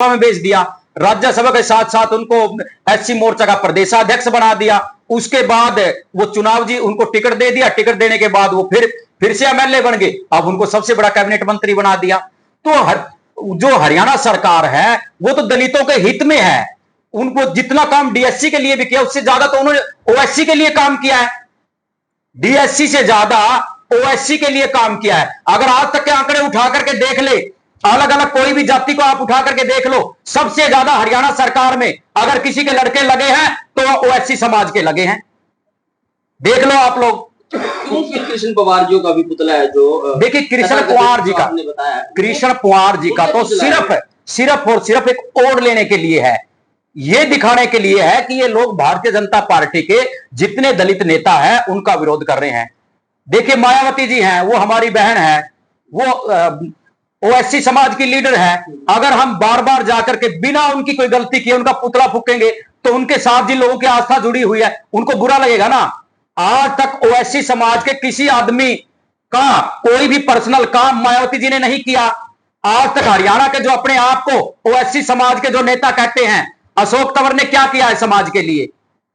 में भेज दिया, राज्यसभा के साथ साथ उनको एससी मोर्चा का प्रदेशाध्यक्ष बना दिया। उसके बाद वो चुनाव जी उनको टिकट दे दिया, टिकट देने के बाद वो फिर से एमएलए बन गए, अब उनको सबसे बड़ा कैबिनेट मंत्री बना दिया। तो जो हरियाणा सरकार है वो तो दलितों के हित में है, उनको जितना काम डीएससी के लिए भी किया उससे ज्यादा तो उन्होंने ओएससी के लिए काम किया है, डीएससी से ज्यादा ओएससी के लिए काम किया है। अगर आज तक के आंकड़े उठा करके देख ले, अलग अलग कोई भी जाति को आप उठा करके देख लो, सबसे ज्यादा हरियाणा सरकार में अगर किसी के लड़के लगे हैं तो ओएससी समाज के लगे हैं, देख लो आप लोग। कृष्ण पवार जी का भी पुतला है जो, देखिए कृष्ण कुमार जी का, कृष्ण कुमार जी का तो सिर्फ और सिर्फ एक ओढ़ लेने के लिए है, ये दिखाने के लिए है कि ये लोग भारतीय जनता पार्टी के जितने दलित नेता हैं उनका विरोध कर रहे हैं। देखिए मायावती जी हैं, वो हमारी बहन है, वो ओएससी समाज की लीडर है। अगर हम बार बार जाकर के बिना उनकी कोई गलती किए उनका पुतला फूकेंगे तो उनके साथ जिन लोगों की आस्था जुड़ी हुई है उनको बुरा लगेगा ना। आज तक ओएससी समाज के किसी आदमी का कोई भी पर्सनल काम मायावती जी ने नहीं किया। आज तक हरियाणा के जो अपने आप को ओएससी समाज के जो नेता कहते हैं, अशोक तंवर ने क्या किया है समाज के लिए,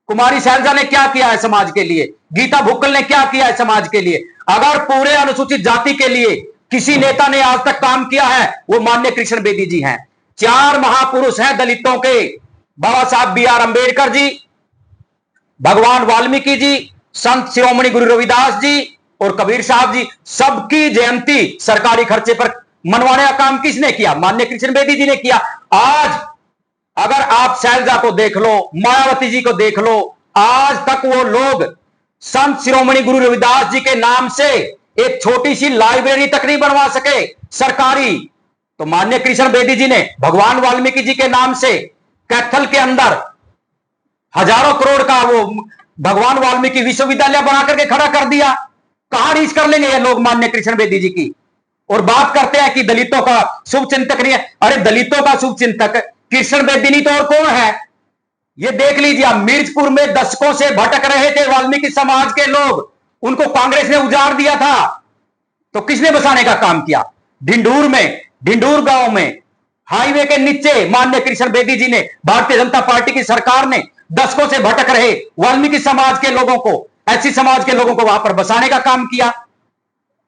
कुमारी शैलजा ने क्या किया है समाज के लिए, गीता भुक्कल ने क्या किया है समाज के लिए। अगर पूरे अनुसूचित जाति के लिए किसी नेता ने आज तक काम किया है वो माननीय कृष्ण बेदी जी हैं। 4 महापुरुष हैं दलितों के, बाबा साहब बी आर अंबेडकर जी, भगवान वाल्मीकि जी, संत शिरोमणि गुरु रविदास जी और कबीर साहब जी, सबकी जयंती सरकारी खर्चे पर मनवाने का काम किसने किया? माननीय कृष्ण बेदी जी ने किया। आज अगर आप शैलजा को देख लो, मायावती जी को देख लो, आज तक वो लोग संत शिरोमणि गुरु रविदास जी के नाम से एक छोटी सी लाइब्रेरी तक नहीं बनवा सके सरकारी, तो माननीय कृष्ण बेदी जी ने भगवान वाल्मीकि जी के नाम से कैथल के अंदर हजारों करोड़ का वो भगवान वाल्मीकि विश्वविद्यालय बना करके खड़ा कर दिया। कहां रीच कर लेंगे ये लोग माननीय कृष्ण बेदी जी की? और बात करते हैं कि दलितों का शुभ चिंतक नहीं है। अरे दलितों का शुभ चिंतक कृष्ण बेदी नहीं तो और कौन है? ये देख लीजिए, आप मिर्चपुर में दशकों से भटक रहे थे वाल्मीकि समाज के लोग, उनको कांग्रेस ने उजाड़ दिया था, तो किसने बसाने का काम किया? ढिंढूर में, ढिंढूर गांव में हाईवे के नीचे माननीय कृष्ण बेदी जी ने, भारतीय जनता पार्टी की सरकार ने दशकों से भटक रहे वाल्मीकि समाज के लोगों को, एससी समाज के लोगों को वहां पर बसाने का काम किया।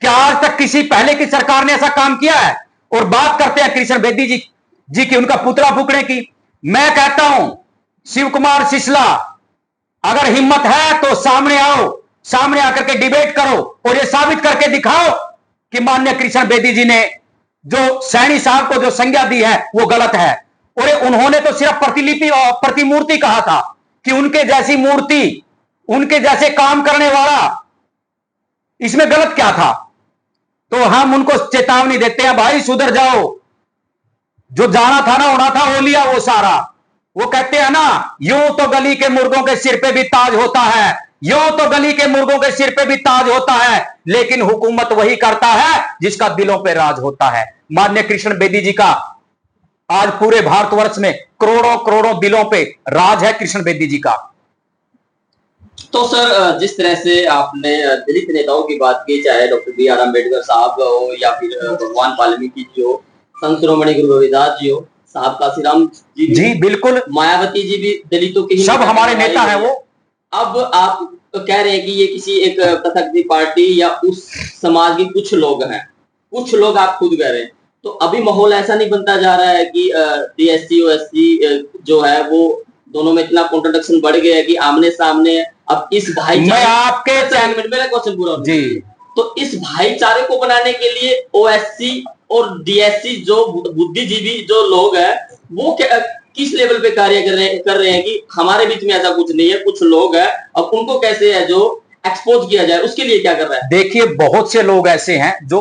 क्या आज तक किसी पहले की सरकार ने ऐसा काम किया है? और बात करते हैं कृष्ण बेदी जी की, उनका पुतला फूकने की। मैं कहता हूं शिव कुमार सिसला, अगर हिम्मत है तो सामने आओ, सामने आकर के डिबेट करो और ये साबित करके दिखाओ कि माननीय कृष्ण बेदी जी ने जो सैनी साहब को जो संज्ञा दी है वो गलत है। और उन्होंने तो सिर्फ प्रतिलिपि और प्रतिमूर्ति कहा था कि उनके जैसी मूर्ति, उनके जैसे काम करने वाला, इसमें गलत क्या था? तो हम उनको चेतावनी देते हैं, भाई सुधर जाओ, जो जाना था ना होना था हो लिया वो सारा। वो कहते हैं ना, यूं तो गली के मुर्गों के सिर पे भी ताज होता है, यूं तो गली के मुर्गों के सिर पे भी ताज होता है, लेकिन हुकूमत वही करता है जिसका दिलों पे राज होता है। माननीय कृष्ण बेदी जी का आज पूरे भारतवर्ष में करोड़ों करोड़ों दिलों पे राज है कृष्ण बेदी जी का। तो सर, जिस तरह से आपने दलित नेताओं की बात की, चाहे डॉक्टर बी आर अम्बेडकर साहब हो या फिर भगवान वाल्मीकि जी हो, संत शिरोमणि गुरु रविदास जी हो, साहब काशीराम जी बिल्कुल, मायावती जी भी दलितों के सब हमारे नेता हैं वो। अब आप तो कह रहे हैं कि ये किसी एक तथाकथित पार्टी या उस समाज के कुछ लोग हैं, कुछ लोग आप खुद कह रहे हैं, तो अभी माहौल ऐसा नहीं बनता जा रहा है कि डीएससी ओएससी जो है वो दोनों में इतना कॉन्ट्रडिक्शन बढ़ गया है कि आमने सामने अब इस भाईचारे, मैं आपके मेरा क्वेश्चन पूरा जी, तो इस भाईचारे को बनाने के लिए ओएससी और डीएससी जो बुद्धिजीवी जो लोग हैं वो किस लेवल पे कार्य कर रहे हैं कि हमारे बीच में ऐसा कुछ नहीं है, कुछ लोग हैं, अब उनको कैसे है जो एक्सपोज किया जाए, उसके लिए क्या कर रहा है? देखिए बहुत से लोग ऐसे हैं जो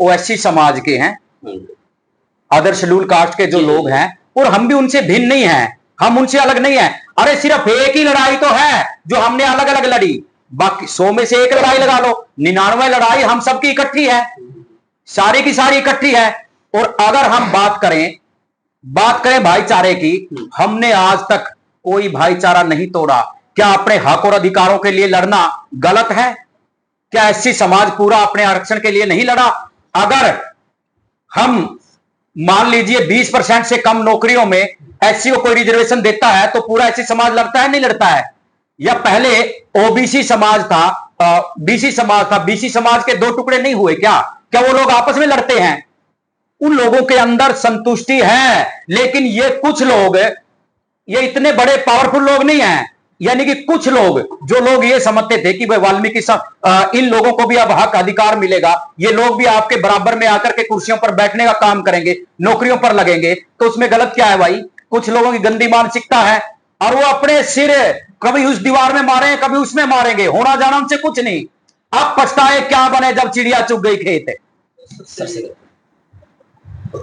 ओएससी समाज के हैं, अदर शेड्यूल कास्ट के जो लोग हैं, और हम भी उनसे भिन्न नहीं हैं, हम उनसे अलग नहीं हैं। अरे सिर्फ एक ही लड़ाई तो है जो हमने अलग अलग लड़ी, बाकी 100 में से एक लड़ाई लगा लो, 99 लड़ाई हम सबकी इकट्ठी है, सारी की सारी इकट्ठी है। और अगर हम बात करें भाईचारे की, हमने आज तक कोई भाईचारा नहीं तोड़ा। क्या अपने हक और अधिकारों के लिए लड़ना गलत है? क्या एससी समाज पूरा अपने आरक्षण के लिए नहीं लड़ा? अगर हम मान लीजिए 20% से कम नौकरियों में एससी को कोई रिजर्वेशन देता है तो पूरा एससी समाज लड़ता है, नहीं लड़ता है? या पहले ओबीसी समाज था, बीसी समाज था, बीसी समाज के दो टुकड़े नहीं हुए क्या? क्या वो लोग आपस में लड़ते हैं? उन लोगों के अंदर संतुष्टि है, लेकिन ये कुछ लोग, ये इतने बड़े पावरफुल लोग नहीं हैं। यानी कि कुछ लोग, जो लोग ये समझते थे कि भाई वाल्मीकि इन लोगों को भी अब हक अधिकार मिलेगा, ये लोग भी आपके बराबर में आकर के कुर्सियों पर बैठने का काम करेंगे, नौकरियों पर लगेंगे, तो उसमें गलत क्या है भाई? कुछ लोगों की गंदी मानसिकता है और वो अपने सिर कभी उस दीवार में मारे, कभी उसमें मारेंगे, होना जाना उनसे कुछ नहीं। अब पछताए क्या बने जब चिड़िया चुग गई खेत।